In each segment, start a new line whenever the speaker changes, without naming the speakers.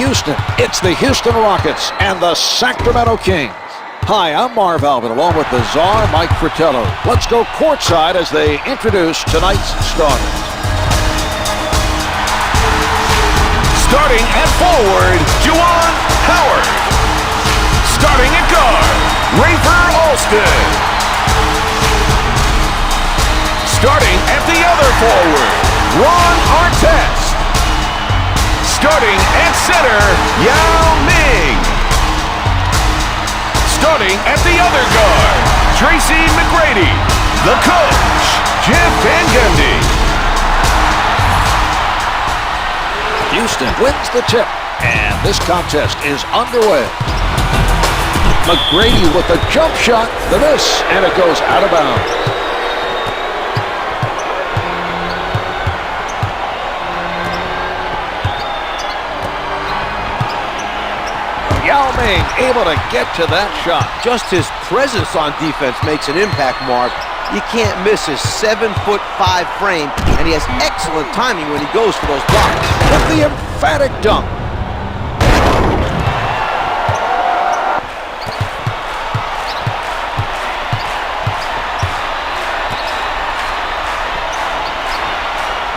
Houston, it's the Houston Rockets and the Sacramento Kings. Hi, I'm Marv Albin, along with the czar, Mike Fratello. Let's go courtside as they introduce tonight's starters.
Starting at forward, Juwan Howard. Starting at guard, Rafer Alston. Starting at the other forward, Ron Artest. Starting at center, Yao Ming. Starting at the other guard, Tracy McGrady. The coach, Jeff Van Gundy.
Houston wins the tip, and this contest is underway. McGrady with a jump shot, the miss, and it goes out of bounds. Yao Ming able to get to that shot.
Just his presence on defense makes an impact, Mark. You can't miss his 7'5" frame, and he has excellent timing when he goes for those blocks.
With the emphatic dunk.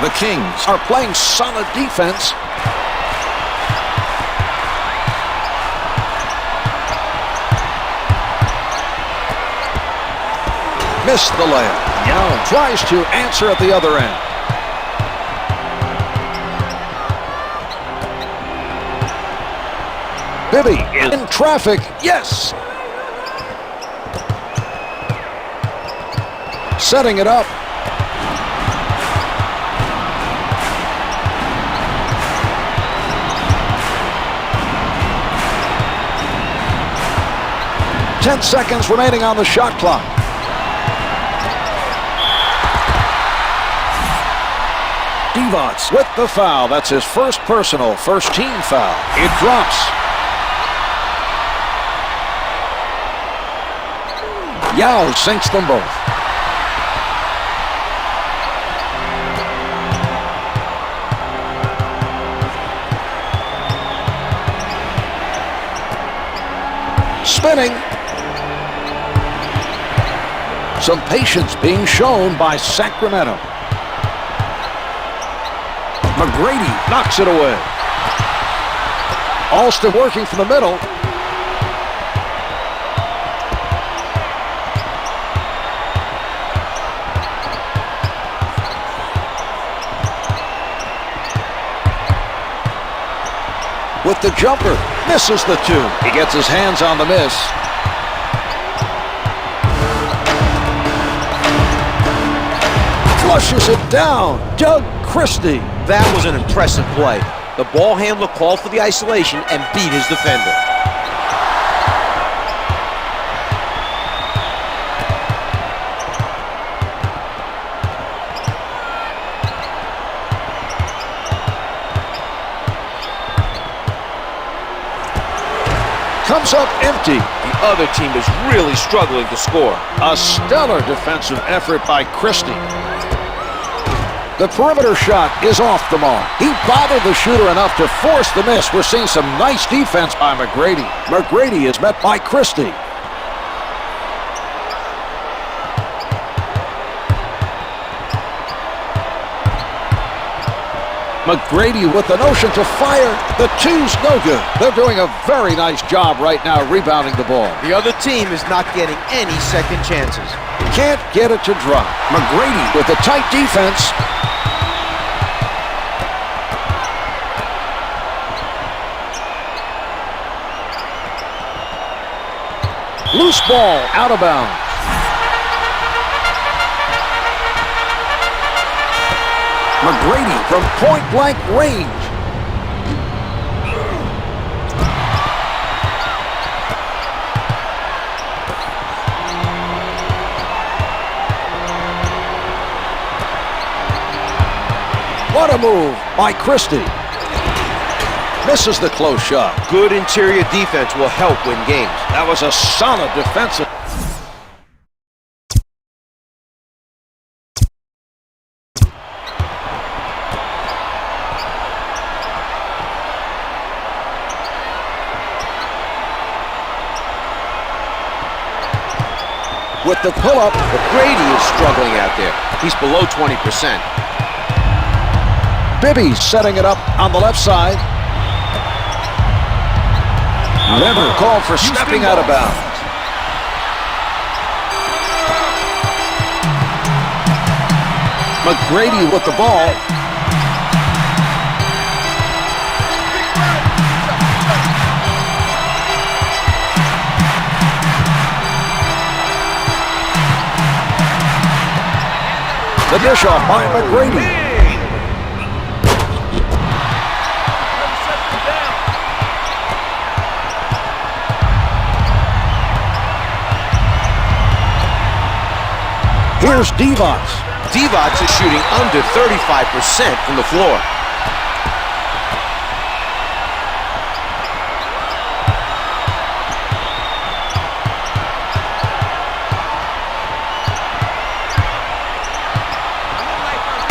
The Kings are playing solid defense. Missed the layup. Yao tries to answer at the other end. Bibby is in traffic. Yes. Setting it up. Ten seconds remaining on the shot clock. Divac with the foul. That's his first personal, first team foul. It drops. Yao sinks them both. Spinning. Some patience being shown by Sacramento. McGrady knocks it away. Alston working from the middle. With the jumper, misses the two. He gets his hands on the miss. Flushes it down. Doug Christie.
That was an impressive play. The ball handler called for the isolation and beat his defender.
Comes up empty.
The other team is really struggling to score.
A stellar defensive effort by Christie. The perimeter shot is off the mark. He bothered the shooter enough to force the miss. We're seeing some nice defense by McGrady. McGrady is met by Christie. McGrady with the notion to fire. The two's no good. They're doing a very nice job right now rebounding the ball.
The other team is not getting any second chances.
Can't get it to drop. McGrady with a tight defense. Loose ball out of bounds. McGrady from point-blank range. What a move by Christie. Misses the close shot.
Good interior defense will help win games.
That was a solid defensive. with the pull-up.
McGrady is struggling out there. He's below 20%.
Bibby setting it up on the left side. Weber called for stepping out of bounds. McGrady with the ball. The dish off by McGrady. Here's Divac.
Divac is shooting under 35% from the floor.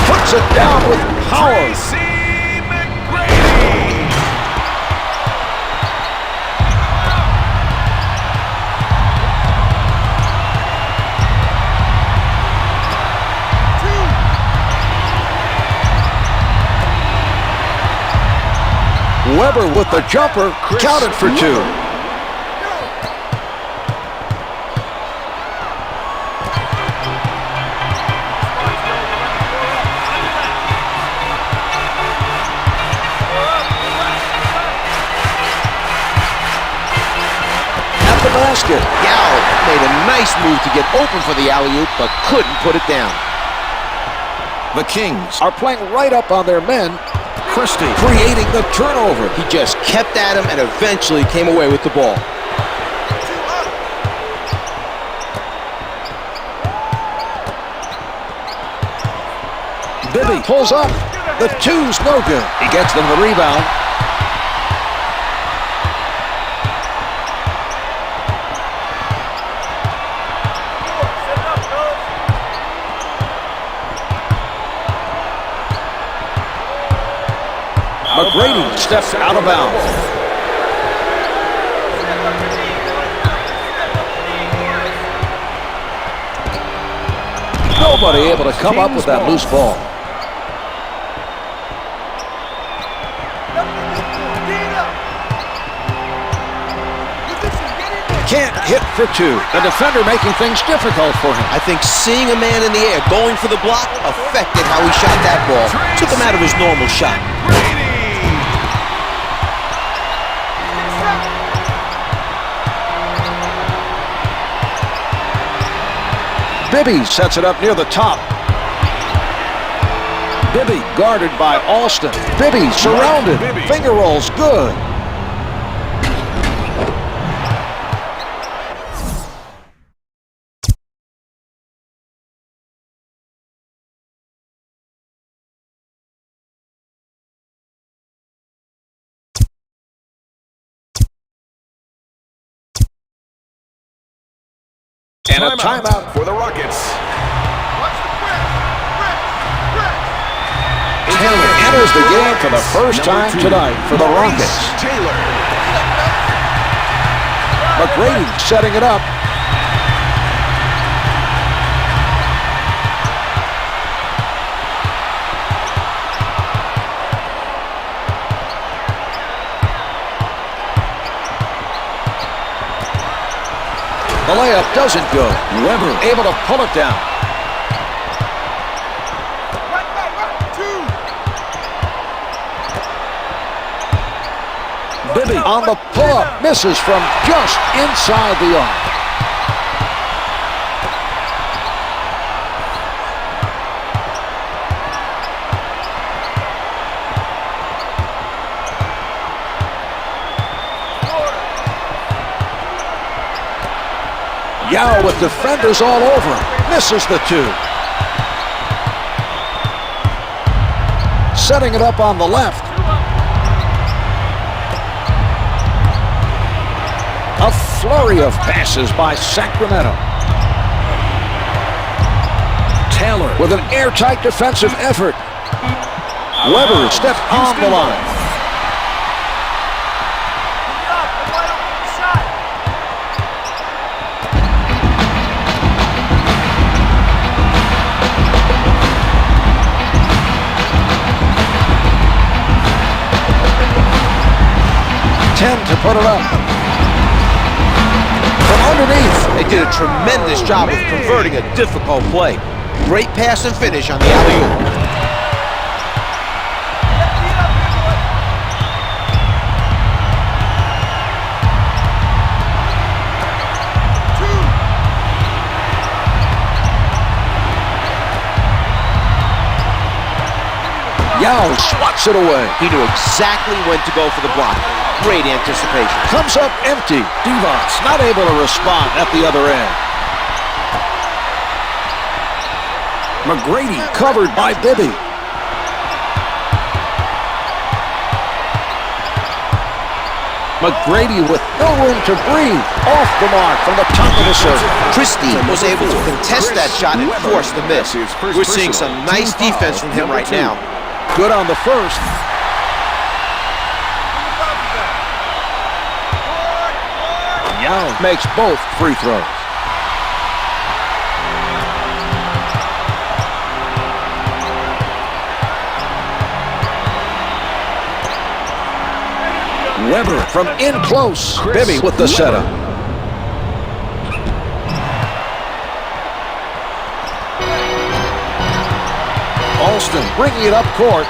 Puts it down with power.
Tracy McGrady.
Weber with the jumper, counted for two. At the basket.
Yao made a nice move to get open for the alley-oop, but couldn't put it down.
The Kings are playing right up on their men. Christie creating the turnover.
He just kept at him and eventually came away with the ball.
Bibby pulls up. The two's no good. He gets them the rebound. McGrady steps out of bounds. Nobody able to come up with that loose ball. Can't hit for two. The defender making things difficult for him.
I think seeing a man in the air going for the block affected how he shot that ball. Took him out of his normal shot.
Bibby sets it up near the top. Bibby guarded by Alston. Bibby surrounded. Finger rolls good. And a timeout
for the Rockets.
Taylor enters the game for the first time tonight for the Rockets.
Taylor.
McGrady setting it up. The layup doesn't go. Weber able to pull it down. Bibby on the pull-up, misses from just inside the arc. Yao with defenders all over him. Misses the two. Setting it up on the left. A flurry of passes by Sacramento. Taylor with an airtight defensive effort. Weber stepped on the line. 10 to put it up. From underneath.
They did a tremendous job of converting a difficult play. Great pass and finish on the alley-oop.
Yao swats it away.
He knew exactly when to go for the block. Great anticipation.
Comes up empty. Devos not able to respond at the other end. McGrady covered by Bibby. McGrady with no room to breathe. Off the mark from the top of the circle.
Christie was able to contest that shot and force the miss. We're seeing some nice defense from him right now.
Good on the first. Yao makes both free throws. Weber from in close. Bibby with the setup. Alston bringing it up court.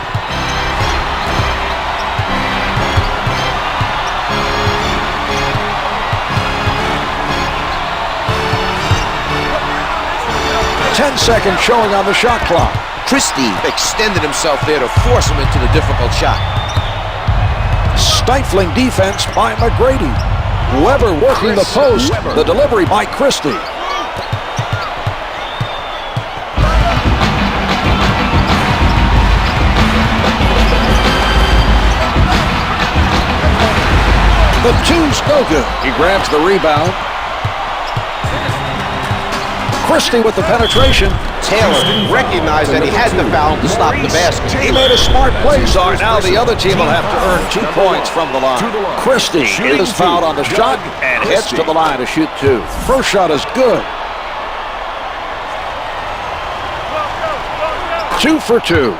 Ten-second showing on the shot clock.
Christie extended himself there to force him into the difficult shot.
Stifling defense by McGrady. Weber working the post. The delivery by Christie. The two's no good. He grabs the rebound. Christie with the penetration.
Taylor recognized that he had the foul to stop the basket.
He made a smart play, Czar. Now the other team will have to earn 2 points from the line. Christie is fouled on the shot and heads to the line to shoot 2. First shot is good. 2 for 2.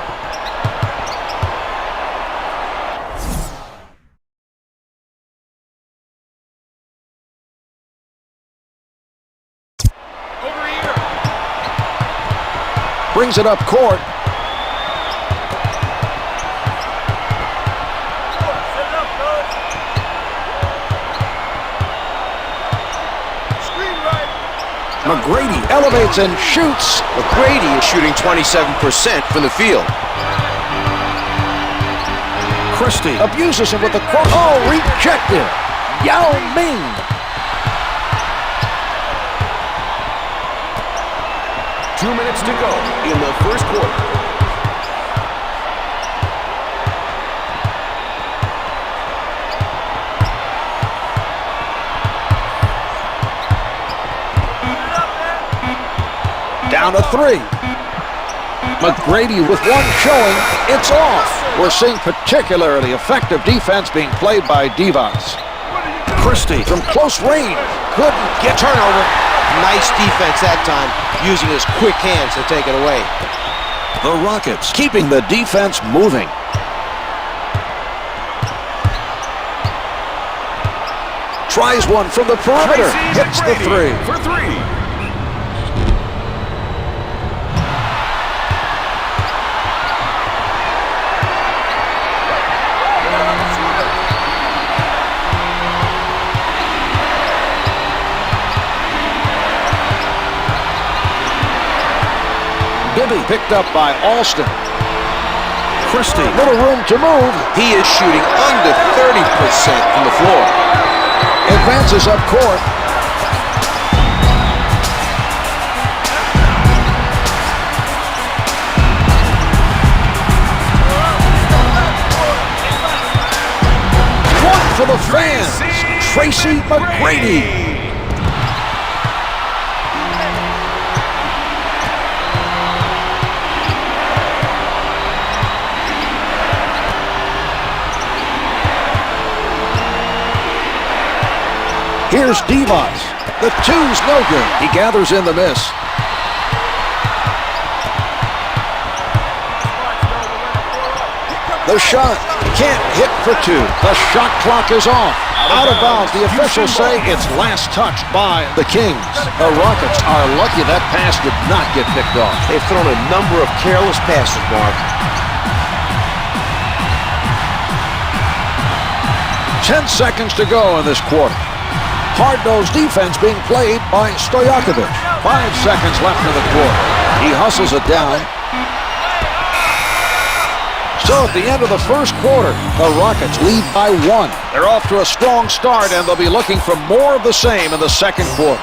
Brings it up court. McGrady elevates and shoots.
McGrady is shooting 27% from the field.
Christie abuses him with the cross. Oh, rejected. Yao Ming.
2 minutes to go in the first quarter.
Down to 3. McGrady with one showing. It's off. We're seeing particularly effective defense being played by Devos. Christie from close range. Couldn't get turnover.
Nice defense that time, using his quick hands to take it away.
The Rockets keeping the defense moving. Tries one from the perimeter. Hits the 3.
For 3.
Bibby picked up by Alston. Christie, little room to move.
He is shooting under 30% from the floor.
Advances up court. One for the fans. Tracy McGrady. Here's Devos. The two's no good. He gathers in the miss. The shot can't hit for two. The shot clock is off. Out of bounds. The officials say it's last touched by the Kings. The Rockets are lucky that pass did not get picked off.
They've thrown a number of careless passes, Mark.
10 seconds to go in this quarter. Hard-nosed defense being played by Stojakovic. 5 seconds left in the quarter. He hustles it down. So at the end of the first quarter, the Rockets lead by 1. They're off to a strong start, and they'll be looking for more of the same in the second quarter.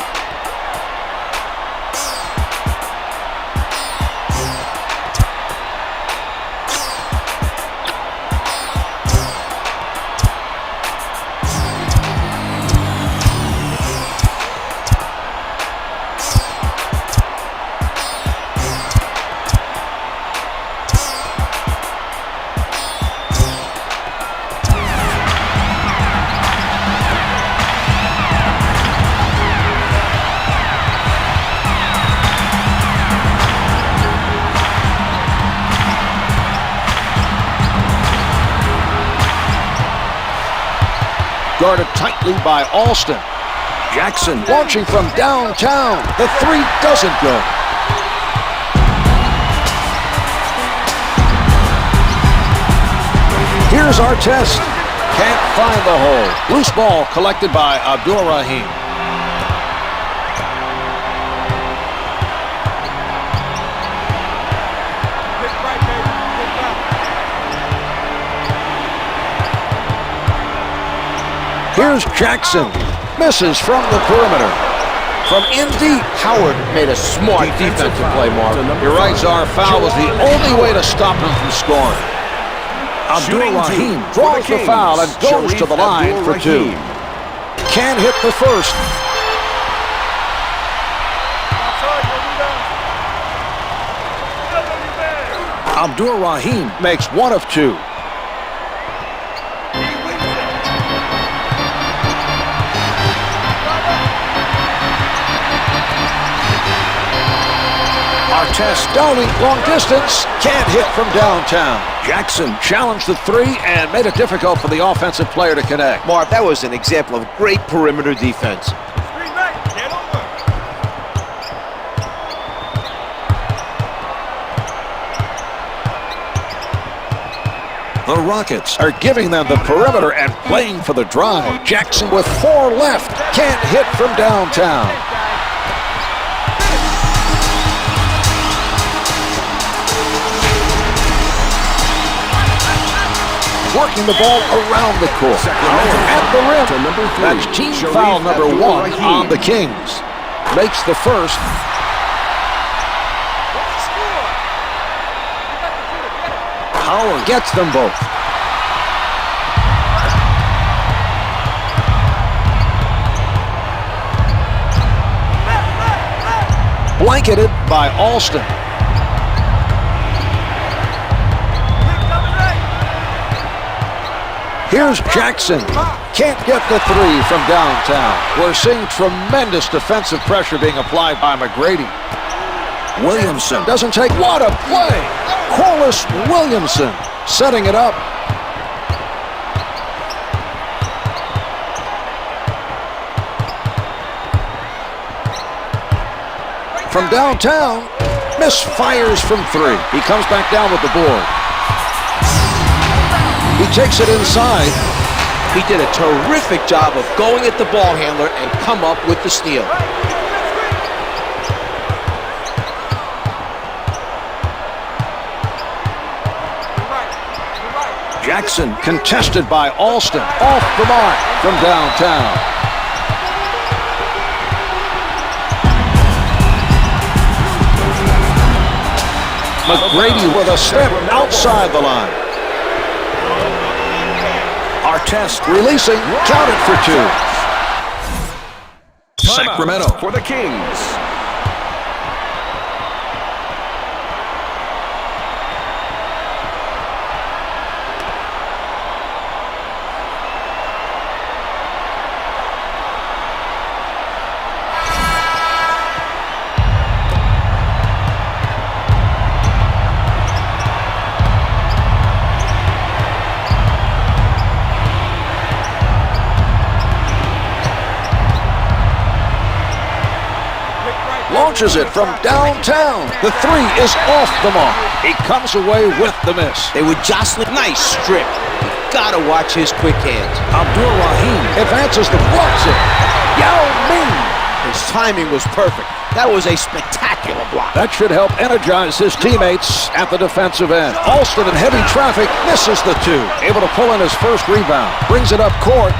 Guarded tightly by Alston. Jackson launching from downtown. The three doesn't go. Here's our test. Can't find the hole. Loose ball collected by Abdul-Rahim. Here's Jackson. Misses from the perimeter. From in deep.
Howard made a smart defensive play, Mark.
You're right, Czar. Foul was the only way to stop him from scoring. Abdul-Rahim draws the foul and goes to the line for two. Can't hit the first. Abdul-Rahim makes one of two. Test downing long distance, can't hit from downtown. Jackson challenged the three and made it difficult for the offensive player to connect.
Mark, that was an example of great perimeter defense.
The Rockets are giving them the perimeter and playing for the drive. Jackson with 4 left, can't hit from downtown. Working the ball around the court. At the rim. That's team foul number 1 on the Kings. Makes the first. Howard gets them both. Blanketed by Alston. Here's Jackson. Can't get the three from downtown. We're seeing tremendous defensive pressure being applied by McGrady. Williamson doesn't take. What a play! Corliss Williamson setting it up. From downtown, misfires from 3. He comes back down with the board. He takes it inside.
He did a terrific job of going at the ball handler and come up with the steal.
Jackson contested by Alston. Off the mark from downtown. McGrady with a step outside the line. Artest releasing, counted for 2. Sacramento
for the Kings.
launches it from downtown. The three is off the mark. He comes away with the miss.
They were jostling. Nice strip. You've got to watch his quick hands.
Abdul-Rahim advances the blocks it. Yao Ming.
His timing was perfect. That was a spectacular block.
That should help energize his teammates at the defensive end. Alston in heavy traffic misses the two. Able to pull in his first rebound. Brings it up court.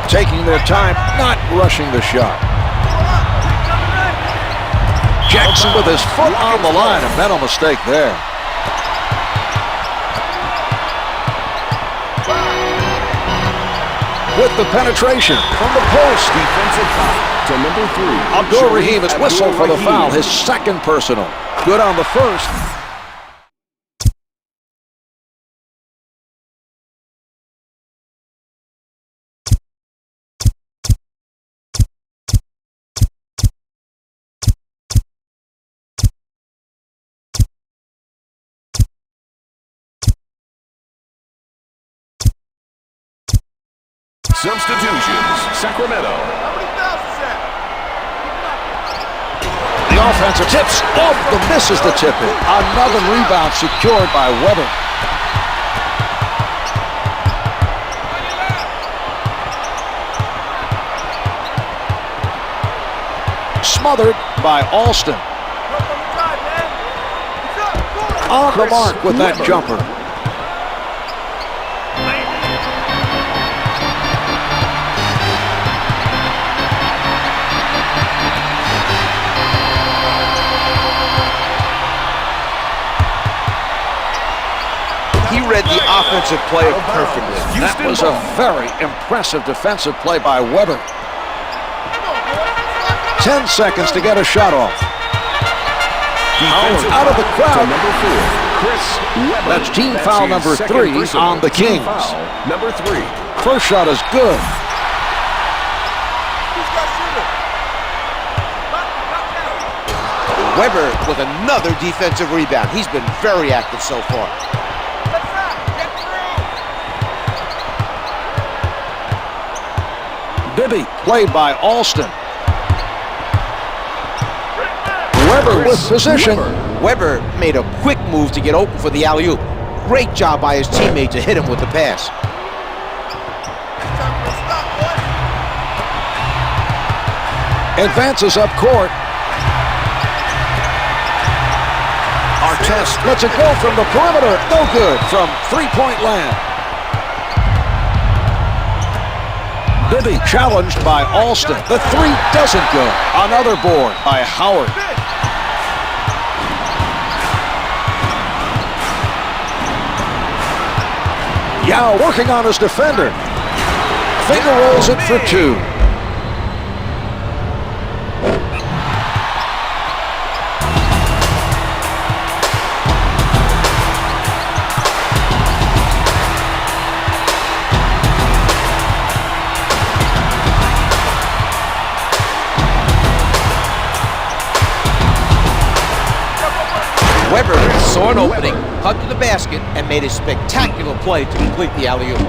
Taking their time, not rushing the shot. Jackson with his foot on the line. A mental mistake there. With the penetration from the post.
Defensive foul to number 3.
Abdul-Rahim is whistled for the foul, his second personal. Good on the first.
Substitutions, Sacramento.
The offensive tips off the misses the tip in. Another rebound secured by Weber. Smothered by Alston. On the mark with that jumper.
He read the offensive player perfectly.
That was a very impressive defensive play by Weber. 10 seconds to get a shot off.
Defensive
out of the crowd.
to number 4, Chris Weber.
That's team foul
his
number
second
3
personal.
on the
Team
Kings.
foul number 3.
First shot is good.
Weber with another defensive rebound. He's been very active so far.
Bibby played by Alston. Weber with position.
Weber made a quick move to get open for the alley-oop. Great job by his teammate to hit him with the pass.
Advances up court. Artest lets it go from the perimeter. No good from three-point land. Bibby challenged by Alston. The three doesn't go. Another board by Howard. Yao working on his defender. Finger rolls it for two.
Weber saw an opening, cut to the basket, and made a spectacular play to complete the alley-oop.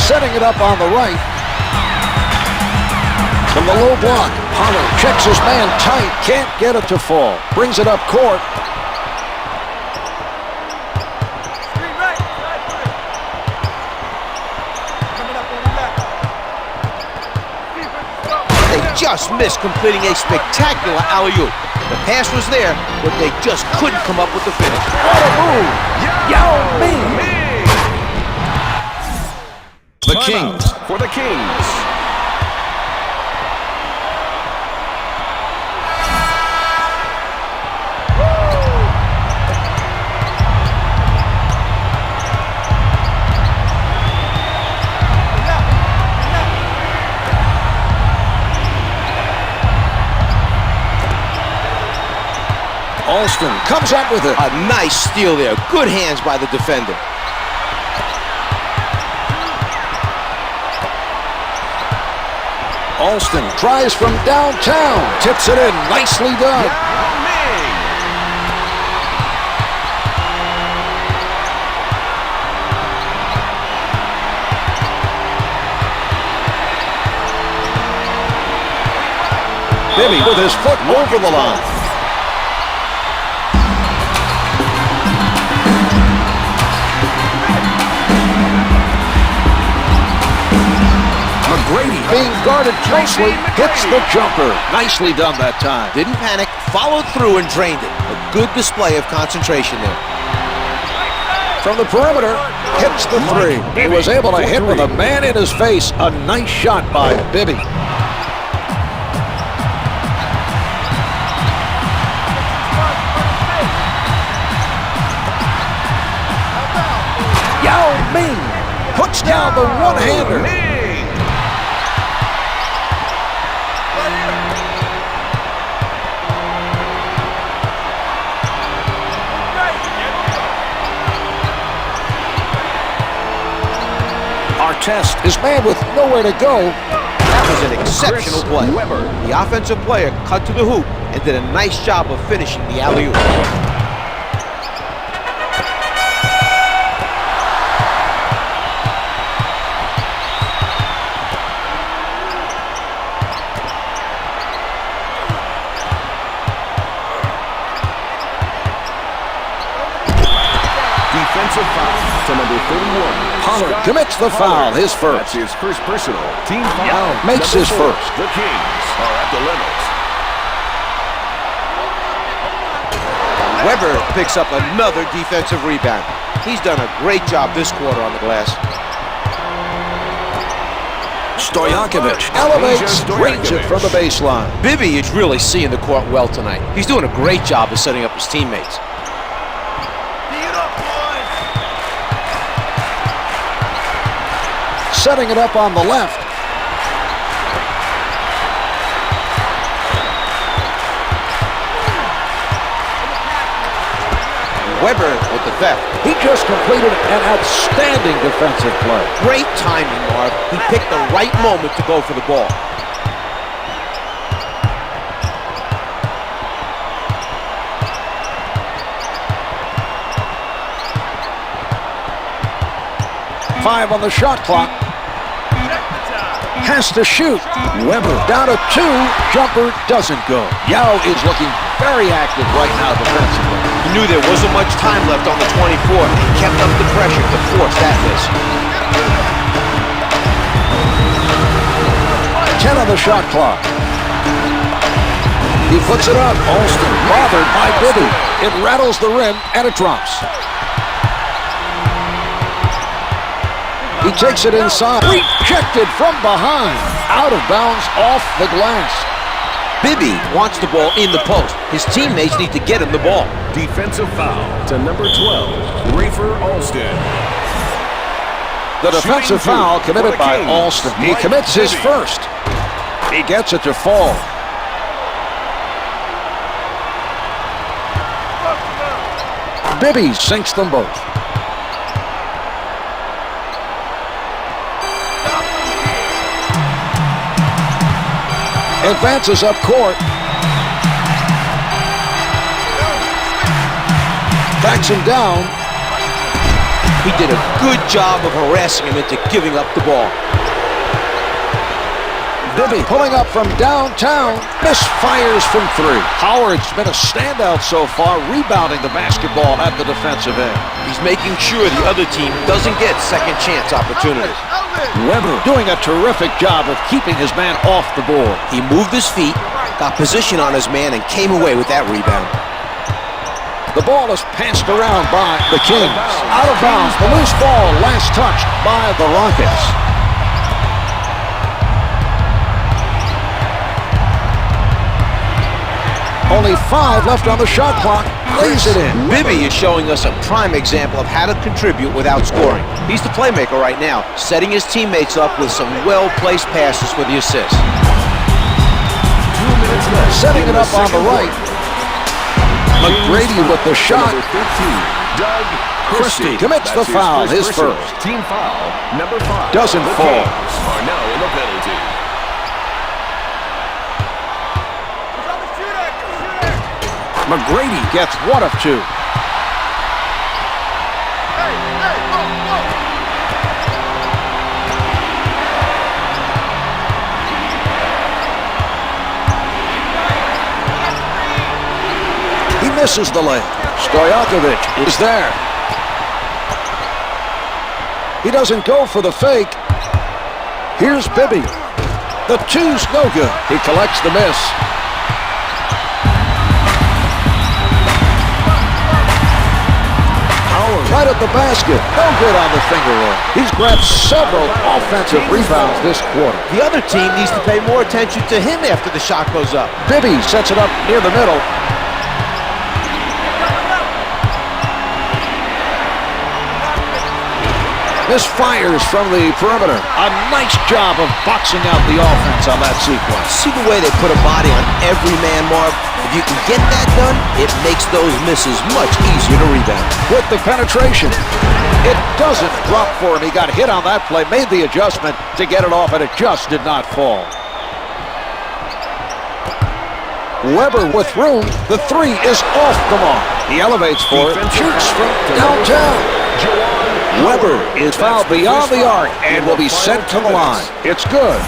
Setting it up on the right. From the low block, Pollard checks his man tight, can't get it to fall. Brings it up court.
They just missed completing a spectacular alley-oop. The pass was there, but they just couldn't come up with the finish.
What a move! Yao Ming! The Kings.
For the Kings.
Alston comes up with it.
A nice steal there. Good hands by the defender.
Alston tries from downtown. Tips it in. Nicely done.
Yao Ming.
Bibby with his foot over the line. McGrady being guarded closely, hits the jumper. Nicely done that time.
Didn't panic, followed through and drained it. A good display of concentration there.
From the perimeter, hits the three. He was able to hit with a man in his face. A nice shot by Bibby. Yao Ming puts down the one-hander. Test is man with nowhere to go.
That was an exceptional play. The offensive player cut to the hoop and did a nice job of finishing the alley-oop.
Defensive foul to number 31.
Pollard commits the foul, his first.
That's his first personal. Team foul.
Yao makes his first.
The Kings are at the limit.
Weber picks up another defensive rebound. He's done a great job this quarter on the glass.
Stojakovic elevates, drains it from the baseline.
Bibby is really seeing the court well tonight. He's doing a great job of setting up his teammates.
Setting it up on the left.
Weber with the theft.
He just completed an outstanding defensive play.
Great timing, Marv. He picked the right moment to go for the ball.
Five on the shot clock. Has to shoot. Weber down to two. Jumper doesn't go. Yao is looking very active right now defensively.
He knew there wasn't much time left on the 24 and kept up the pressure to force that miss.
10 on the shot clock. He puts it up. Alston bothered by Bibby. It rattles the rim and it drops. He takes it inside. Rejected from behind. Out of bounds off the glass.
Bibby wants the ball in the post. His teammates need to get him the ball.
Defensive foul to number 12, Rafer Alston.
The defensive foul committed by Alston. He commits his first. He gets it to fall. Bibby sinks them both. Advances up court. Backs him down.
He did a good job of harassing him into giving up the ball.
Bibby pulling up from downtown. Misfires from three. Howard's been a standout so far, rebounding the basketball at the defensive end.
He's making sure the other team doesn't get second chance opportunities.
Weber doing a terrific job of keeping his man off the board.
He moved his feet, got position on his man, and came away with that rebound.
The ball is passed around by the Kings. Out of bounds, the loose ball last touched by the Rockets. Only 5 left on the shot clock. Lays it in.
Bibby is showing us a prime example of how to contribute without scoring. He's the playmaker right now, setting his teammates up with some well-placed passes for the assist.
2 minutes left.
Setting it up on the right. McGrady with the shot.
Number 15, Doug
Christie commits the foul, his first.
Team foul, number 5.
Doesn't
The
fall.
Kings are now in the penalty.
McGrady gets 1 of 2. misses the layup. Stojakovic is there. He doesn't go for the fake. Here's Bibby. The two's no good. He collects the miss. Howard right at the basket. No good on the finger roll. He's grabbed several offensive rebounds this quarter.
The other team needs to pay more attention to him after the shot goes up.
Bibby sets it up near the middle. Misfires from the perimeter. A nice job of boxing out the offense on that sequence.
See the way they put a body on every man, Mark? If you can get that done, it makes those misses much easier to rebound.
With the penetration, it doesn't drop for him. He got hit on that play, made the adjustment to get it off, and it just did not fall. Weber with room. The three is off the mark. He elevates for it, shoots from downtown. Weber is fouled beyond the arc and will be sent to the line. It's good.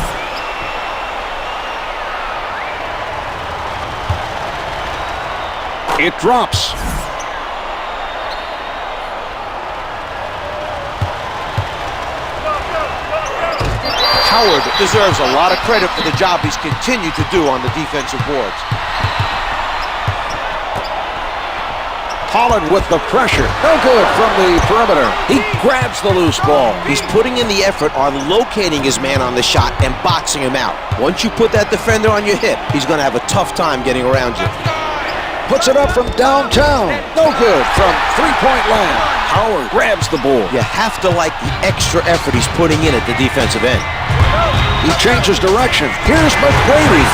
It drops.
Howard deserves a lot of credit for the job he's continued to do on the defensive boards.
Holland with the pressure. No good from the perimeter. He grabs the loose ball.
He's putting in the effort on locating his man on the shot and boxing him out. Once you put that defender on your hip, he's going to have a tough time getting around you.
Puts it up from downtown. No good from three-point land. Howard grabs the board.
You have to like the extra effort he's putting in at the defensive end.
He changes direction. Here's McGrady,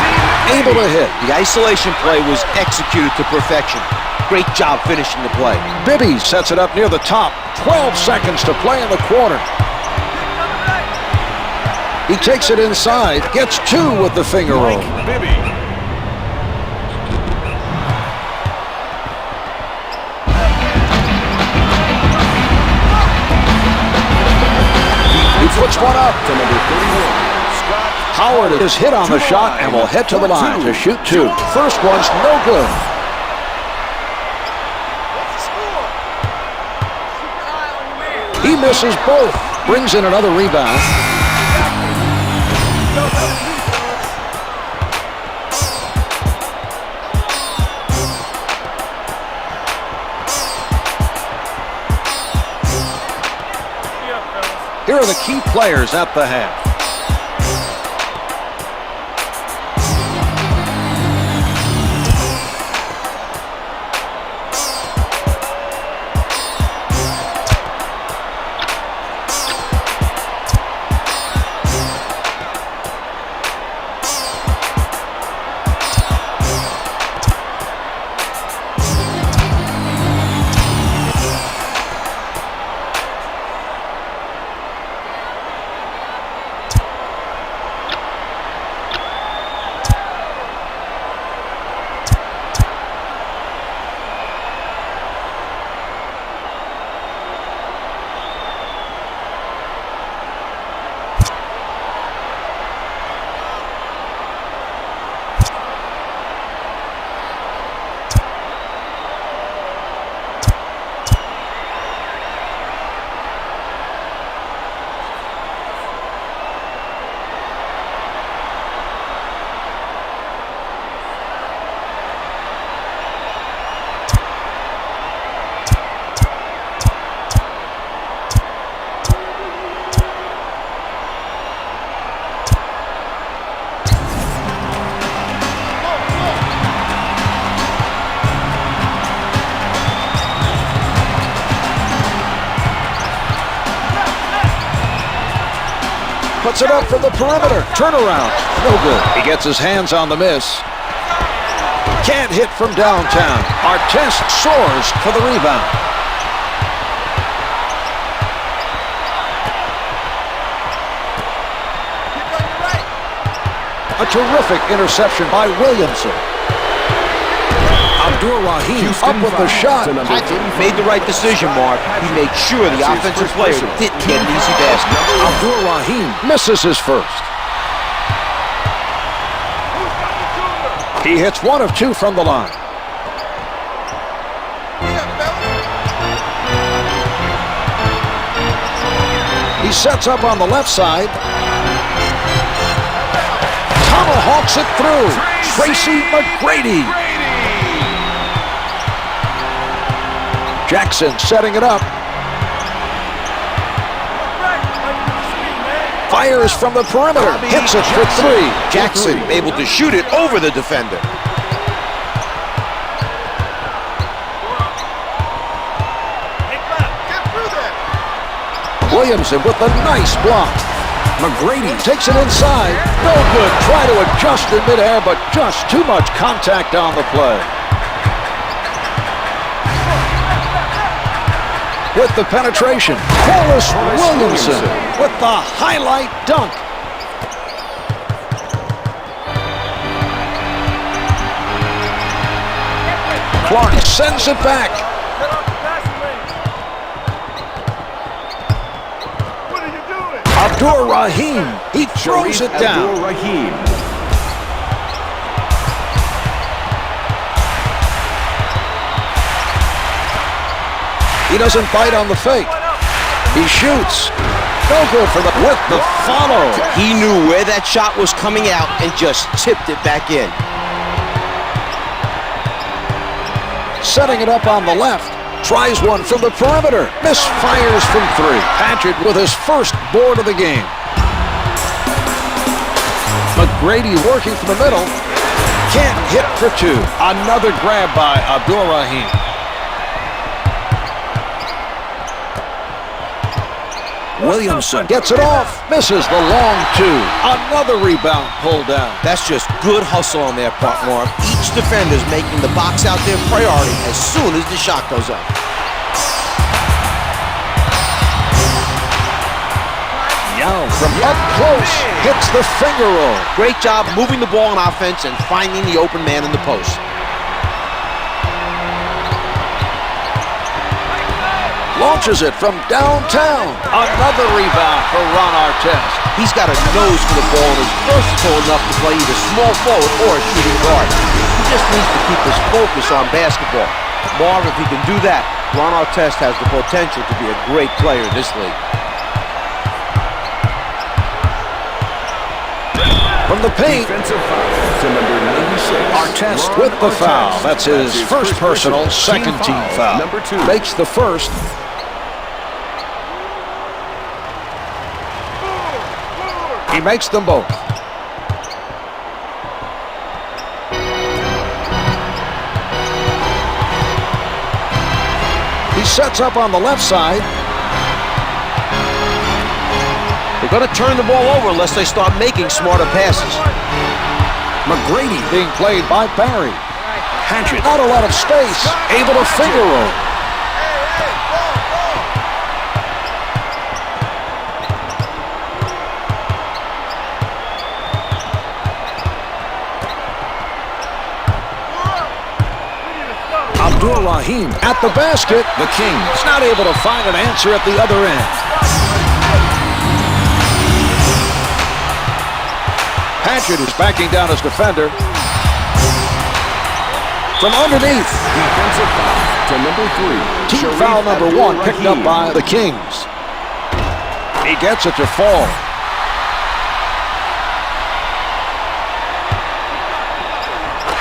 able to hit.
The isolation play was executed to perfection. Great job finishing the play.
Bibby sets it up near the top. 12 seconds to play in the quarter. He takes it inside, gets two with the finger roll.
Bibby.
He puts one up to number 31. Howard is hit on the shot and will head to the line to shoot two. First one's no good. He misses both. Brings in another rebound. Here are the key players at the half. Puts it up from the perimeter. Turnaround. No good. He gets his hands on the miss. Can't hit from downtown. Artest soars for the rebound. A terrific interception by Williamson. Abdur-Rahim up with the shot.
Made the right decision, Mark. He made sure the offensive player didn't get an easy basket.
Abdur-Rahim misses his first. He hits one of two from the line. He sets up on the left side. Tomahawks it through. Tracy McGrady. Jackson setting it up. Fires from the perimeter. Hits it for three.
Jackson able to shoot it over the defender.
Williamson with a nice block. McGrady takes it inside. No good. Try to adjust in midair, but just too much contact on the play. With the penetration, Wallace Williamson with the highlight dunk. Clark sends it back. Abdur-Rahim, he throws it down. He doesn't bite on the fake. He shoots. No good for with the follow.
He knew where that shot was coming out and just tipped it back in.
Setting it up on the left. Tries one from the perimeter. Misfires from three. Patrick with his first board of the game. McGrady working from the middle. Can't hit for two. Another grab by Abdur-Rahim. Williamson gets it off. Misses the long two. Another rebound pulled down.
That's just good hustle on their part, Mark. Each defender's making the box out their priority as soon as the shot goes up.
Yao from up close hits the finger roll.
Great job moving the ball on offense and finding the open man in the post.
Launches it from downtown. Another rebound for Ron Artest.
He's got a nose for the ball and is versatile enough to play either small forward or a shooting guard. He just needs to keep his focus on basketball. Marv, if he can do that, Ron Artest has the potential to be a great player in this league.
From the paint,
Defensive foul to number 96.
Artest with the foul. That's his first personal, second team foul.
Number 2.
Makes the first. He makes them both. He sets up on the left side.
They're going to turn the ball over unless they start making smarter passes.
McGrady being played by Barry. Hatchet, not a lot of space, able to finger roll. Abdur-Rahim at the basket. The Kings not able to find an answer at the other end. Hatchet is backing down his defender. From underneath.
Defensive foul to number 3.
Team foul number 1 picked up by the Kings. He gets it to fall.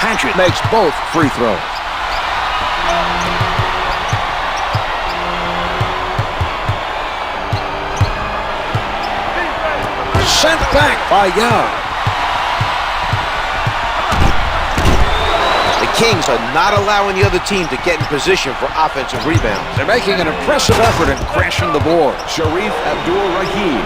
Hatchet makes both free throws. Sent back by Yao.
The Kings are not allowing the other team to get in position for offensive rebounds.
They're making an impressive effort in crashing the board.
Sharif Abdur-Rahim.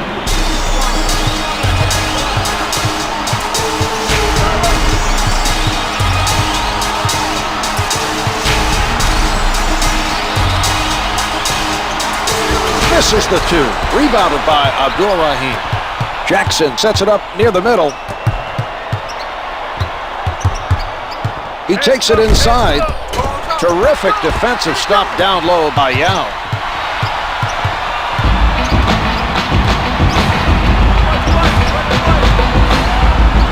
Misses the two. Rebounded by Abdur-Rahim. Jackson sets it up near the middle. He takes it inside. Terrific defensive stop down low by Yao.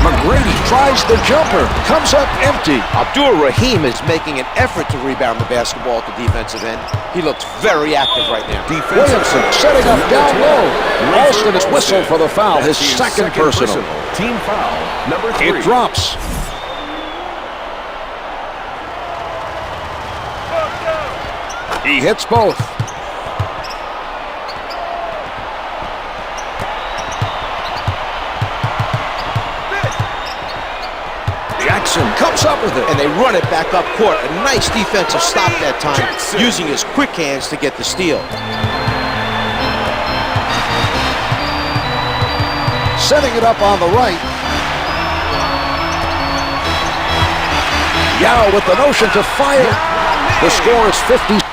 McGrady tries the jumper, comes up empty.
Abdur-Rahim is making an effort to rebound the basketball at the defensive end. He looks very active right now.
Williamson setting up down low. Alston is whistled for the foul, his second personal.
Team foul, number 3.
It drops. He hits both. Jackson comes up with it.
And they run it back up court. A nice defensive stop that time,
Jackson,
using his quick hands to get the steal.
Setting it up on the right. Yao with the notion to fire. The score is 50.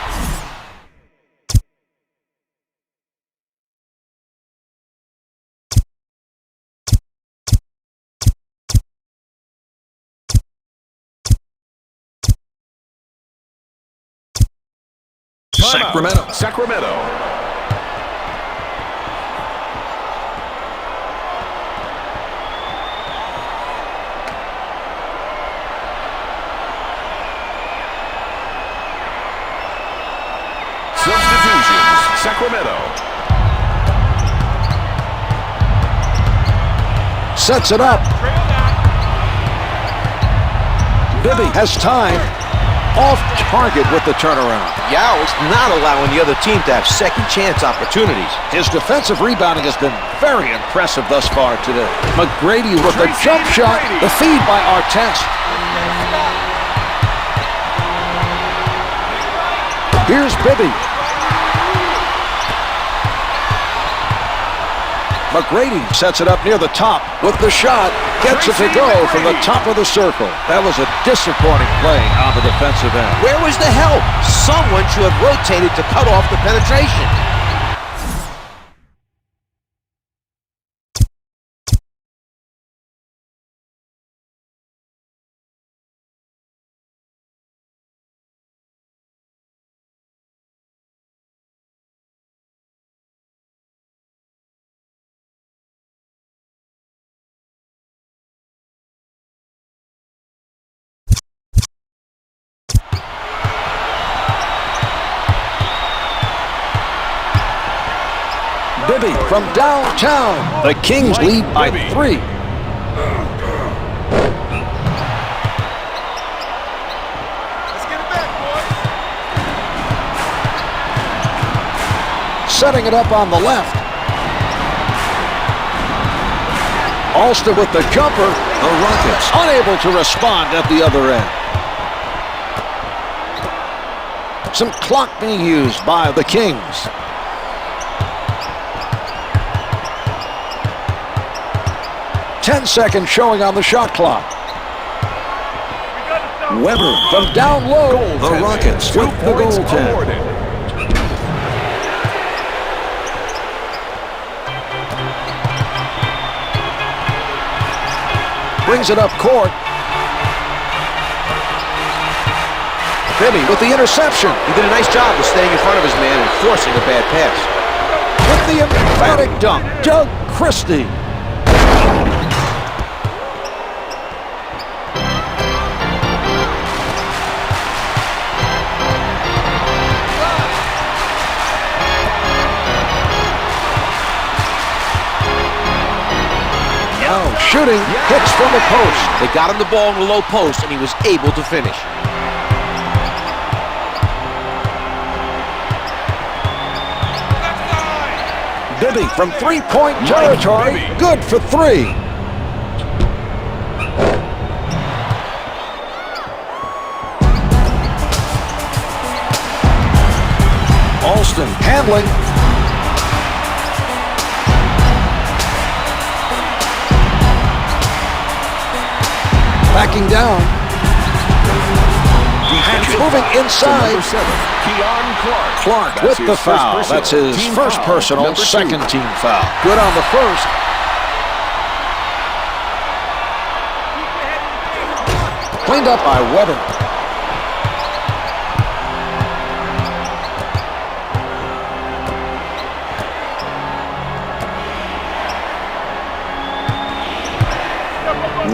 Sacramento. Substitutions, Sacramento.
Sets it up. Bibby has time. Off target with the turnaround.
Yao is not allowing the other team to have second chance opportunities.
His defensive rebounding has been very impressive thus far today. McGrady with the jump shot. The feed by Artest. Here's Bibby. McGrady sets it up near the top with the shot. Gets it to go from the top of the circle. That was a disappointing play on the defensive end.
Where was the help? Someone should have rotated to cut off the penetration.
Bibby from downtown. The Kings lead by 3.
Let's get it back, boys.
Setting it up on the left. Alston with the jumper. The Rockets unable to respond at the other end. Some clock being used by the Kings. Ten seconds showing on the shot clock. Weber from down low. The Rockets with the goaltend. Brings it up court. Bibby with the interception.
He did a nice job of staying in front of his man and forcing a bad pass.
With the emphatic dunk, Doug Christie. Shooting, hits from the post.
They got him the ball in the low post, and he was able to finish.
Bibby from three-point territory, good for 3. Alston handling. Backing down. Moving inside. Clark with the foul. That's his first personal, second team foul. Good on the first. Cleaned up by Weber.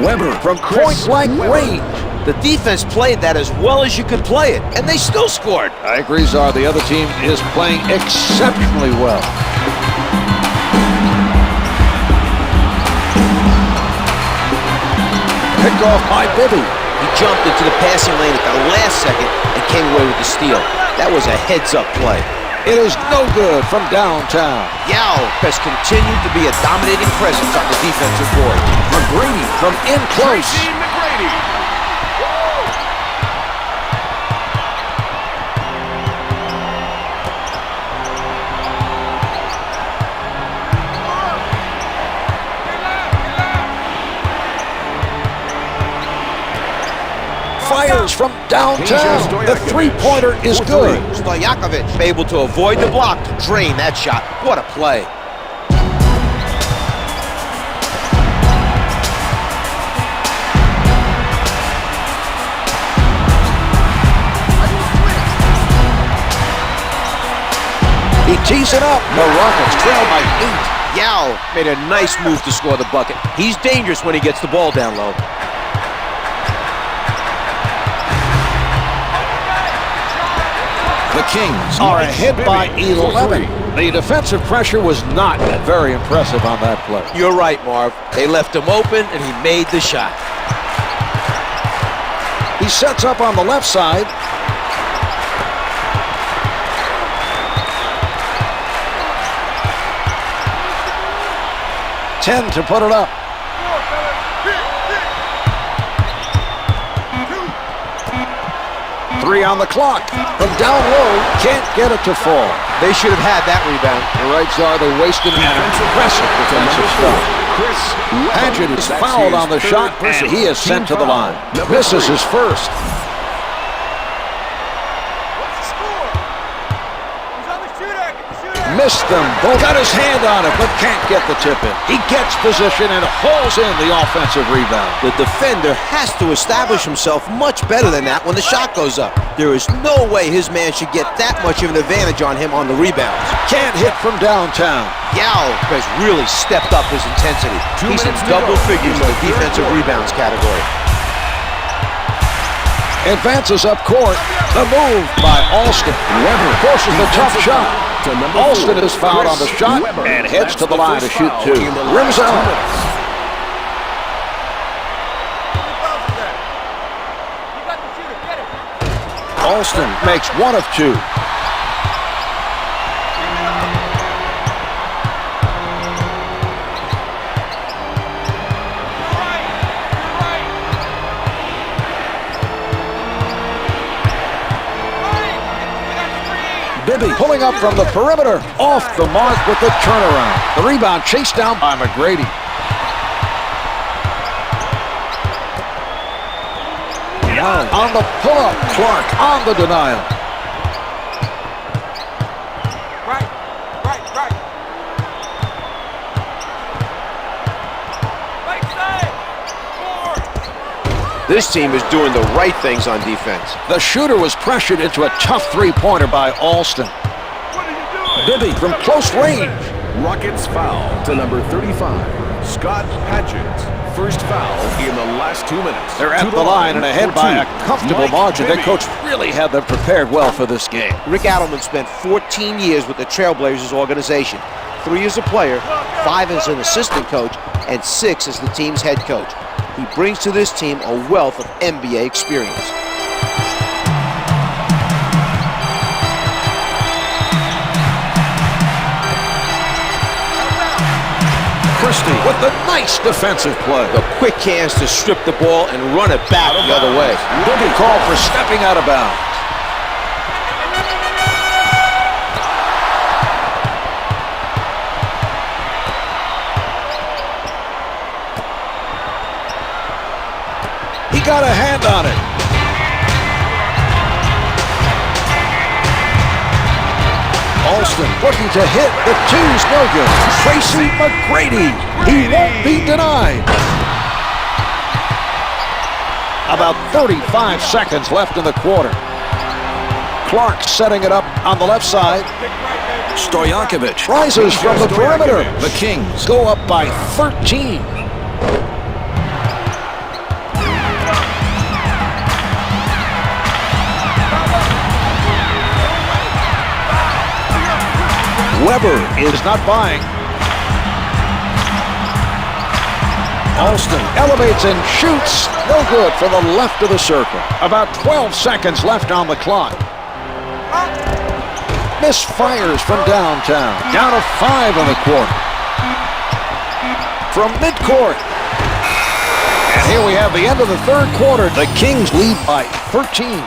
Weber from point-blank range.
The defense played that as well as you could play it, and they still scored.
I agree, Czar. The other team is playing exceptionally well. Picked off by Bibby.
He jumped into the passing lane at the last second and came away with the steal. That was a heads-up play.
It is no good from downtown.
Yao has continued to be a dominating presence on the defensive board.
McGrady from in close.
Tracy McGrady.
Fires from downtown. The three-pointer is good.
Stojakovic able to avoid the block to drain that shot. What a play.
He tees it up. The Rockets trail by 8.
Yao made a nice move to score the bucket. He's dangerous when he gets the ball down low.
The Kings are ahead by 11. The defensive pressure was not very impressive on that play.
You're right, Marv. They left him open, and he made the shot.
He sets up on the left side. Ten to put it up. Three on the clock. From down low, can't get it to fall.
They should have had that rebound.
The right Czar, they wasted an impressive defensive stop. Paget is fouled on the shot, and he is sent to the line. Misses his first. Missed them. Both got his hand on it, but can't get the tip in. He gets position and hauls in the offensive rebound.
The defender has to establish himself much better than that when the shot goes up. There is no way his man should get that much of an advantage on him on the rebounds.
Can't hit from downtown.
Yao has really stepped up his intensity. He's in double figures in the defensive rebounds category.
Advances up court. The move by Alston. Weber forces the tough shot. Alston is fouled on the shot and heads to the line to shoot two. Rims out. Alston makes one of two. Bibby pulling up from the perimeter. Off the mark with the turnaround. The rebound chased down by McGrady. Young on the pull-up. Clark on the denial.
Right.
This team is doing the right things on defense.
The shooter was pressured into a tough three-pointer by Alston. Bibby from close range.
Rockets foul to number 35, Scott Paget. First foul in the last 2 minutes.
They're at the line and ahead by a comfortable margin. Their coach really had them prepared well for this game.
Rick Adelman spent 14 years with the Trailblazers organization. 3 as a player, 5 as an assistant coach, and 6 as the team's head coach. He brings to this team a wealth of NBA experience.
Christie with the nice defensive play.
The quick hands to strip the ball and run it back the other way.
Bibby called for stepping out of bounds. He got a hand on it. Alston looking to hit. The two's no good. Tracy McGrady. He won't be denied. About 35 seconds left in the quarter. Clark setting it up on the left side. Stojakovic rises from the perimeter. The Kings go up by 13. Weber is not buying. Alston elevates and shoots. No good for the left of the circle. About 12 seconds left on the clock. Misfires from downtown. Down to 5 in the quarter. From midcourt. And here we have the end of the third quarter. The Kings lead by 13.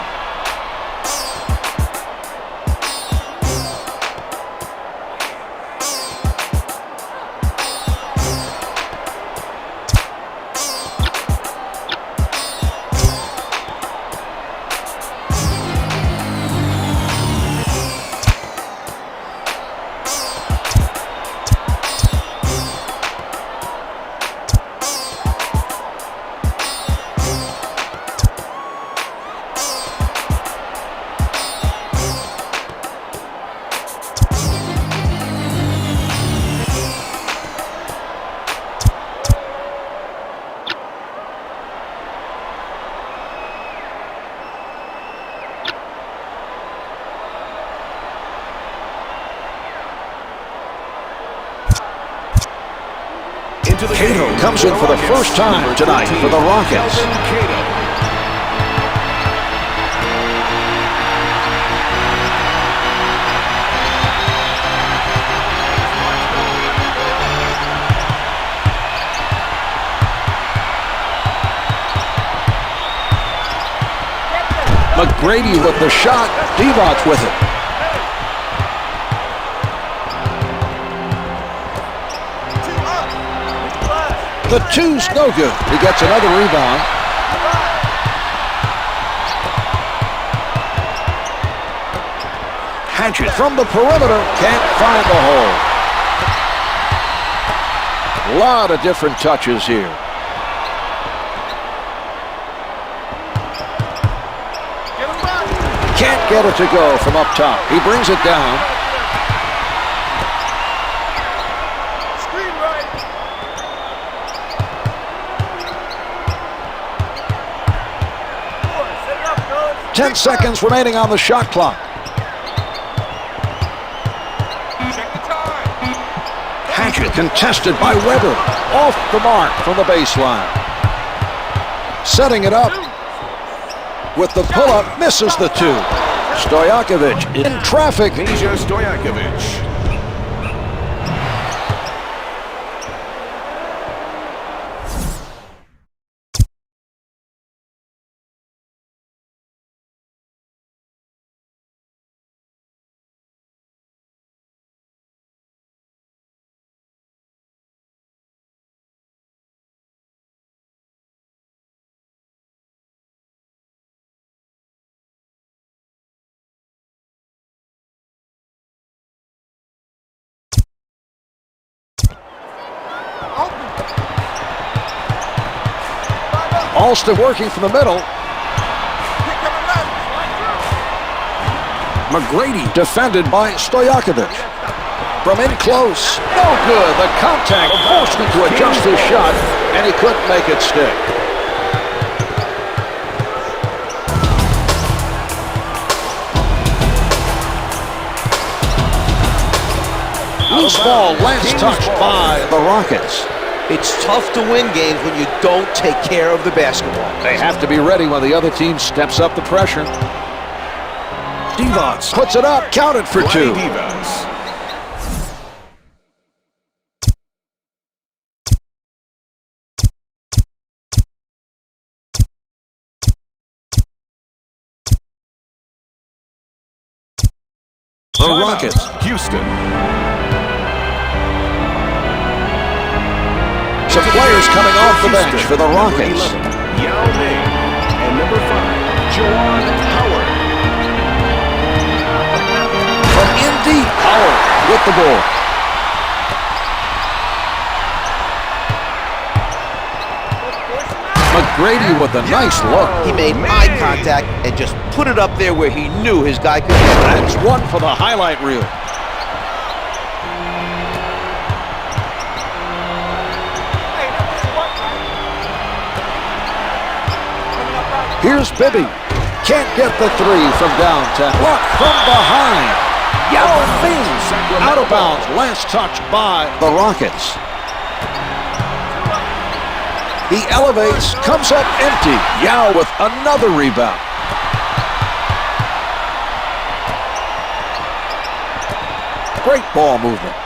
Cato comes in for the first time tonight for the Rockets. McGrady with the shot. Divac with it. The two's no good. He gets another rebound. Hatchet from the perimeter. Can't find the hole. A lot of different touches here. Can't get it to go from up top. He brings it down.
Screen right.
10 seconds remaining on the shot clock.
Check the time.
Hatchet contested by Weber. Off the mark from the baseline. Setting it up. With the pull-up, misses the two. Stojakovic in traffic.
Misha Stojakovic.
Alston working from the middle. McGrady defended by Stojakovic. From in close. No good. The contact forced him to adjust his shot, and he couldn't make it stick. Loose ball, last touch by the Rockets.
It's tough to win games when you don't take care of the basketball.
They have to be ready when the other team steps up the pressure. Divac puts it up, counted for two. The Rockets.
Houston.
Some players coming off the bench for the Rockets.
Yao Ming. And number 5, Juwan Howard.
From in deep, Howard with the ball. McGrady with a nice look.
He made eye contact and just put it up there where he knew his guy could hit.
That's one for the highlight reel. Here's Bibby. Can't get the three from downtown. Blocked from behind. Yao Ming out of bounds. Last touch by the Rockets. He elevates, comes up empty. Yao with another rebound. Great ball movement.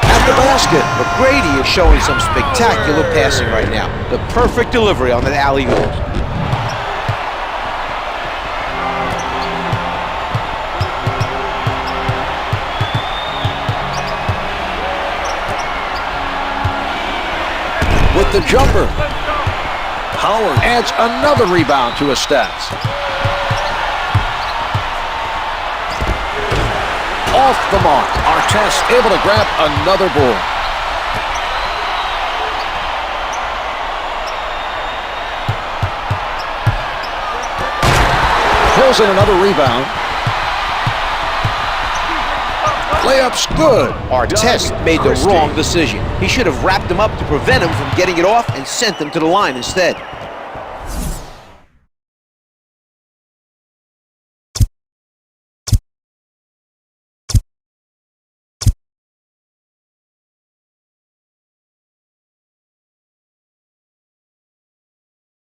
At the basket.
McGrady is showing some spectacular passing right now. The perfect delivery on that alley-oop.
With the jumper. Howard adds another rebound to his stats. Off the mark. Artest able to grab another board. Pulls in another rebound. Layup's good.
Artest made the wrong decision. He should have wrapped him up to prevent him from getting it off and sent him to the line instead.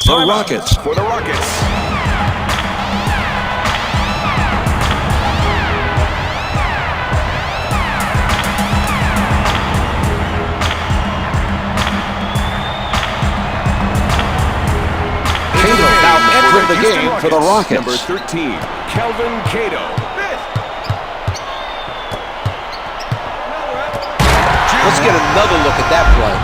The Rockets.
For the Rockets.
Entering the game for the Rockets.
Number 13, Kelvin Cato.
Let's get another look at that play.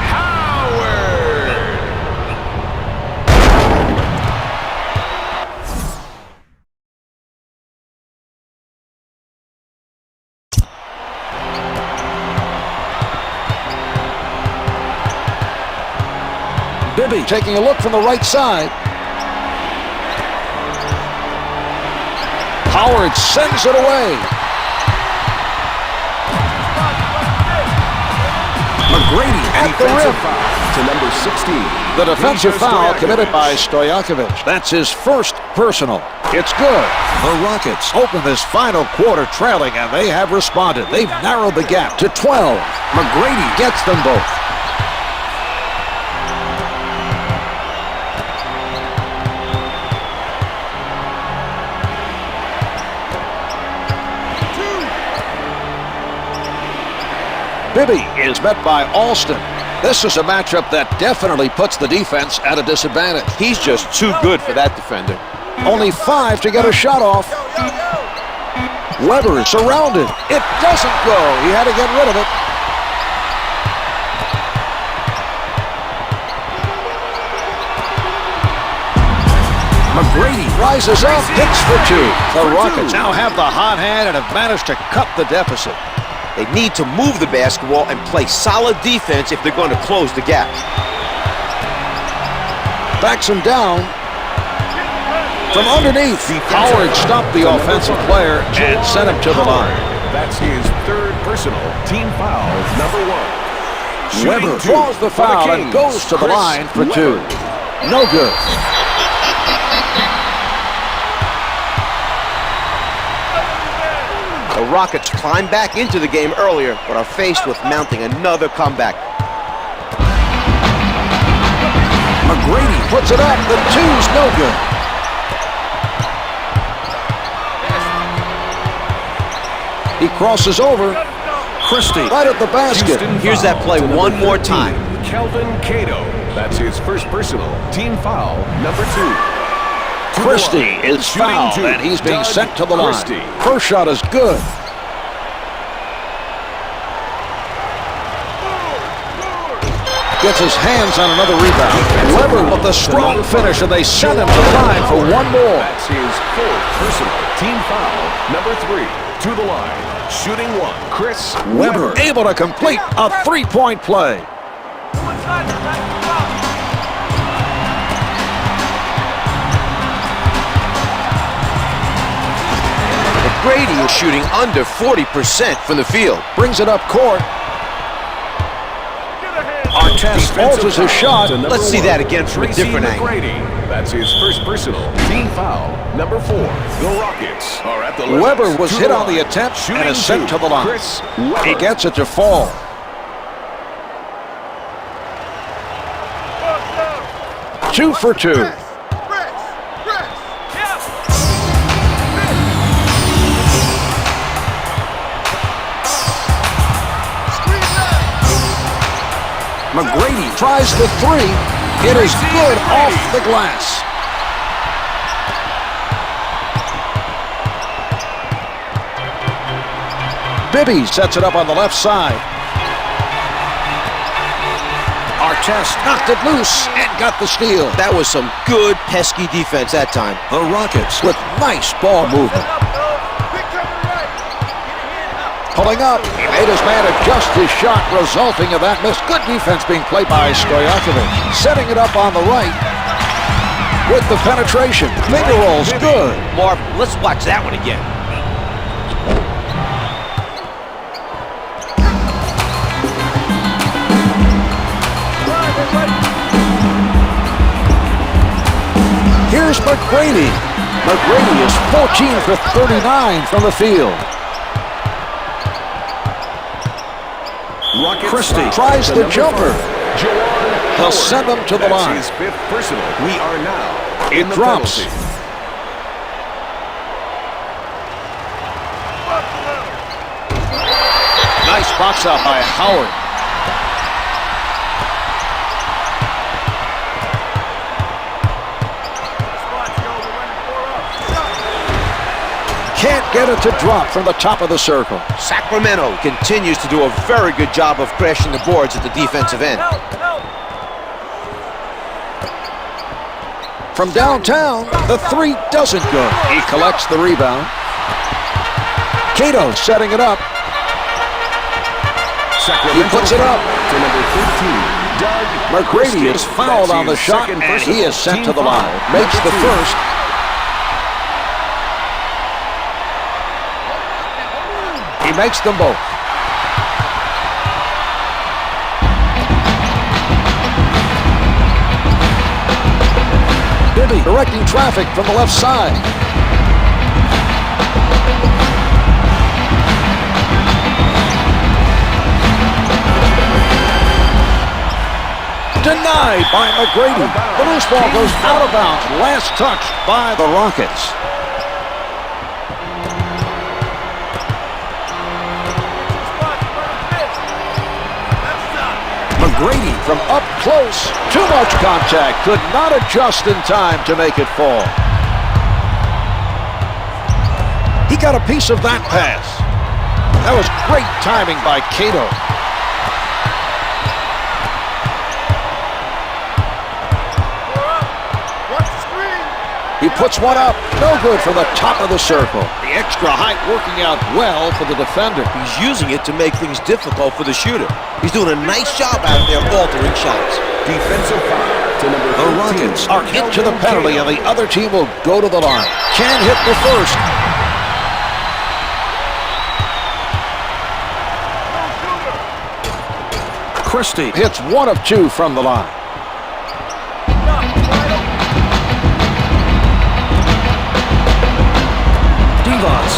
Bibby taking a look from the right side. Howard sends it away. McGrady at the rim.
To number 16.
The defensive foul committed by Stojakovic. That's his first personal. It's good. The Rockets open this final quarter trailing, and they have responded. They've narrowed the gap to 12. McGrady gets them both. Bibby is met by Alston. This is a matchup that definitely puts the defense at a disadvantage.
He's just too good for that defender.
Only 5 to get a shot off. Weber is surrounded. It doesn't go. He had to get rid of it. McGrady rises up, hits for 2. The Rockets now have the hot hand and have managed to cut the deficit.
They need to move the basketball and play solid defense if they're going to close the gap.
Backs him down. From underneath, Howard stopped the offensive player and sent him to the line.
That's his third personal. Team foul, number 1.
Weber draws the foul and goes to the line for 2. No good.
The Rockets climbed back into the game earlier, but are faced with mounting another comeback.
McGrady puts it up. The 2's no good. He crosses over. Christie right at the basket.
Here's that play one more time.
Kelvin Cato. That's his first personal. Team foul, number 2.
Christie is fouled, and he's being sent to the line. First shot is good. Gets his hands on another rebound. Weber with a strong finish, and they send him to the line for one more.
That's his 4th personal. Team foul, number 3. To the line, shooting 1. Chris
Weber able to complete a 3-point play.
Brady is shooting under 40% from the field.
Brings it up court. Artest alters his shot.
Let's see that again from a
Tracy
different angle.
McGrady. That's his first personal. Team foul. Number 4. The Rockets are at the limit.
Weber was
To
hit
the
on the
line.
attempt
Shooting
and is sent
two.
to the line.
Chris Weber.
He gets it to fall. Two for two.
Press. Screen left.
McGrady tries the three. It is good off the glass. Bibby sets it up on the left side. Artest knocked it loose and got the steal.
That was some good, pesky defense that time.
The Rockets with nice ball movement.
Big cover right. Get a hand up.
Pulling up, he made his man adjust his shot, resulting in that miss. Good defense being played by Stojakovic. Setting it up on the right with the penetration. Finger rolls, good.
Marvin, let's watch that one again.
Here's McGrady. McGrady is 14 for 39 from the field.
Rockets
Christie
foul
tries
to
the
number
jumper.
5. Jawan
They'll
Howard.
send him to the
That's
line.
his 5th personal. We are now
It
in the
drops.
penalty.
Nice box out by Howard. Can't get it to drop from the top of the circle.
Sacramento continues to do a very good job of crashing the boards at the defensive end.
From downtown, the three doesn't go. He collects the rebound. Cato setting it up. He puts it up.
To number 15, Doug
McGrady
Christie.
is fouled
That's
on the
his
shot,
second
and he
personal.
is sent
Team
to the line.
foul.
Makes the
Number 2.
first. He makes them both. Bibby directing traffic from the left side. Denied by McGrady. The loose ball goes out of bounds. Last touch by the Rockets. McGrady from up close. Too much contact. Could not adjust in time to make it fall. He got a piece of that pass. That was great timing by Cato. He puts one up. No good from the top of the circle. The extra height working out well for the defender.
He's using it to make things difficult for the shooter. He's doing a nice job out there altering shots.
Defensive foul to number 13.
The Rockets are into the penalty, and the other team will go to the line. Can't hit the first. Christie hits 1 of 2 from the line.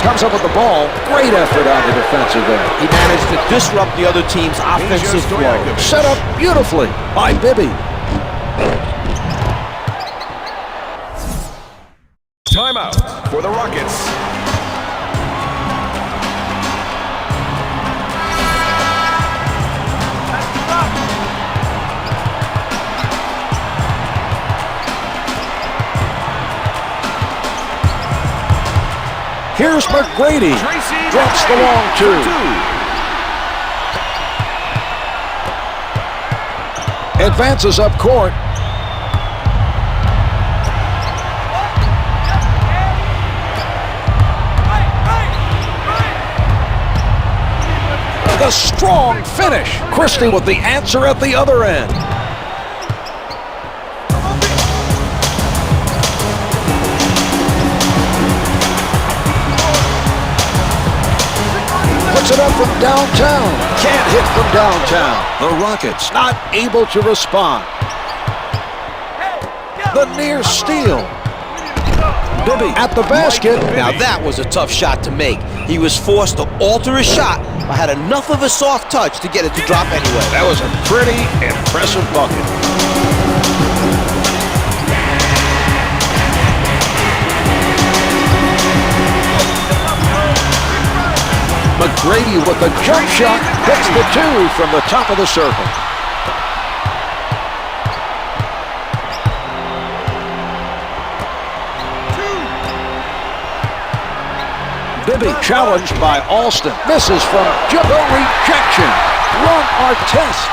Comes up with the ball. Great effort on the defensive end.
He managed to disrupt the other team's offensive flow.
Set up beautifully by Bibby.
Timeout for the Rockets.
Here's McGrady.
Tracy
Drops the long
McGrady
two. Advances up court. The strong finish. Christie with the answer at the other end. Puts it up from downtown. Can't hit from downtown. The Rockets not able to respond. The near steal. Bibby at the basket.
Now that was a tough shot to make. He was forced to alter his shot, but had enough of a soft touch to get it to drop anyway.
That was a pretty impressive bucket. McGrady with a jump shot hits the two from the top of the circle. Bibby challenged by Alston. Misses from Jibbo. Rejection. Run Artest.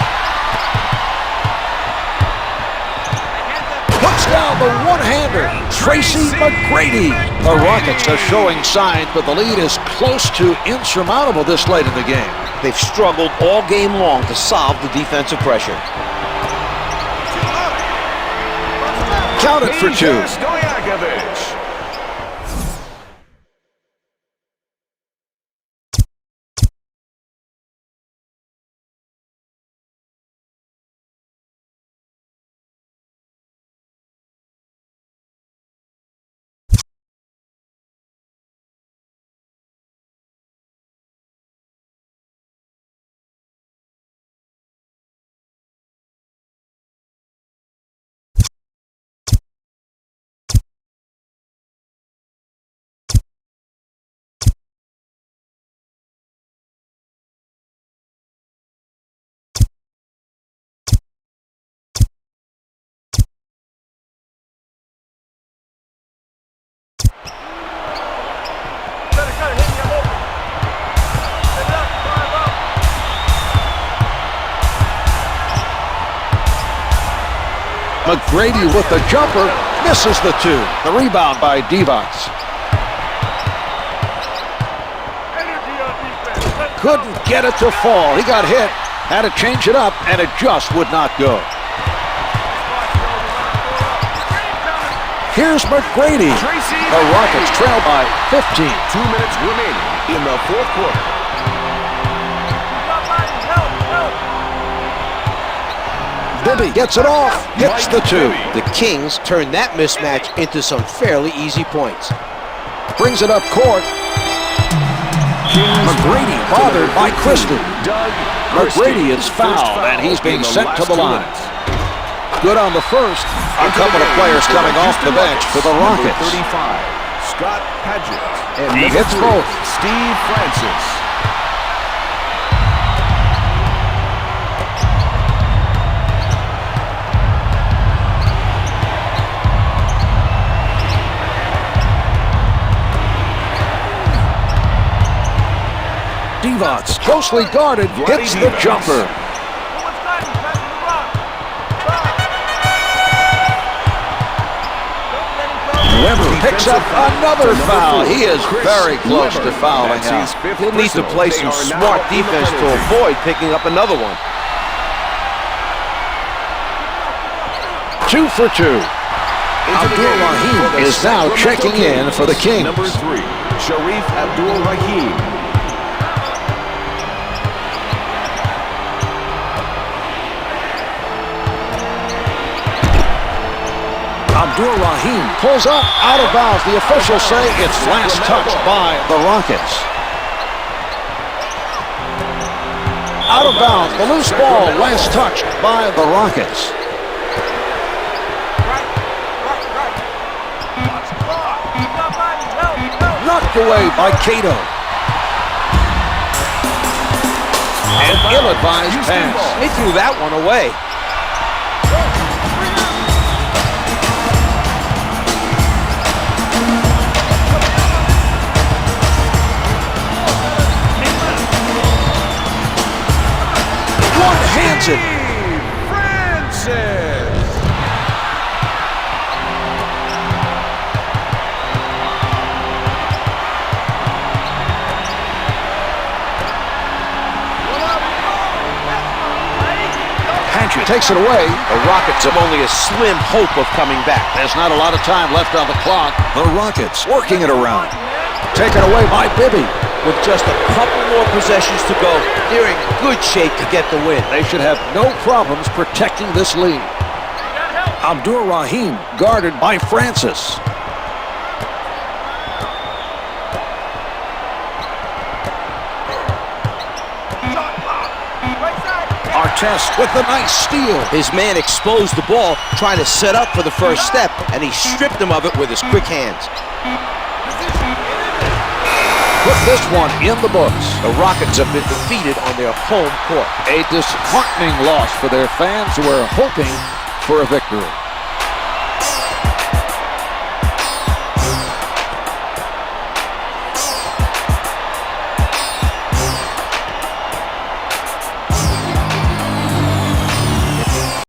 Puts down the one-hander. Tracy McGrady. The Rockets are showing signs, but the lead is close to insurmountable this late in the game.
They've struggled all game long to solve the defensive pressure.
Count it for two. McGrady with the jumper, misses the two. The rebound by Divac. Couldn't get it to fall. He got hit, had to change it up, and it just would not go. Here's McGrady. The Rockets trail by 15.
2 minutes remaining in the fourth quarter.
Bibby gets it off, hits the two.
The Kings turned that mismatch into some fairly easy points.
Brings it up court. McGrady bothered by Christie. McGrady is fouled, and he's being sent to the line. Good on the first. A couple of players coming off the bench for the Rockets.
35, Scott Padgett. And
He hits both.
Steve Francis.
Divac, closely guarded, hits the jumper. Weber picks up another foul. He is very close to fouling out.
He'll need to play some smart defense to avoid picking up another one.
2 for 2. Abdul-Rahim is now checking in for the Kings.
Number 3, Sharif Abdul-Rahim.
Abdul-Rahim pulls up, out of bounds. The officials say it's last touched by the Rockets. Out of bounds, the loose ball, last touched by the Rockets. Knocked away by Cato. An ill-advised pass.
They threw that one away.
Hands it.
Francis.
Padgett takes it away.
The Rockets have only a slim hope of coming back.
There's not a lot of time left on the clock. The Rockets working it around. Taken away by Bibby.
With just a couple more possessions to go, they're in good shape to get the win.
They should have no problems protecting this lead. Abdur Rahim guarded by Francis. Artest with a nice steal.
His man exposed the ball, trying to set up for the first step, and he stripped him of it with his quick hands.
Put this one in the books.
The Rockets have been defeated on their home court.
A disheartening loss for their fans who are hoping for a victory.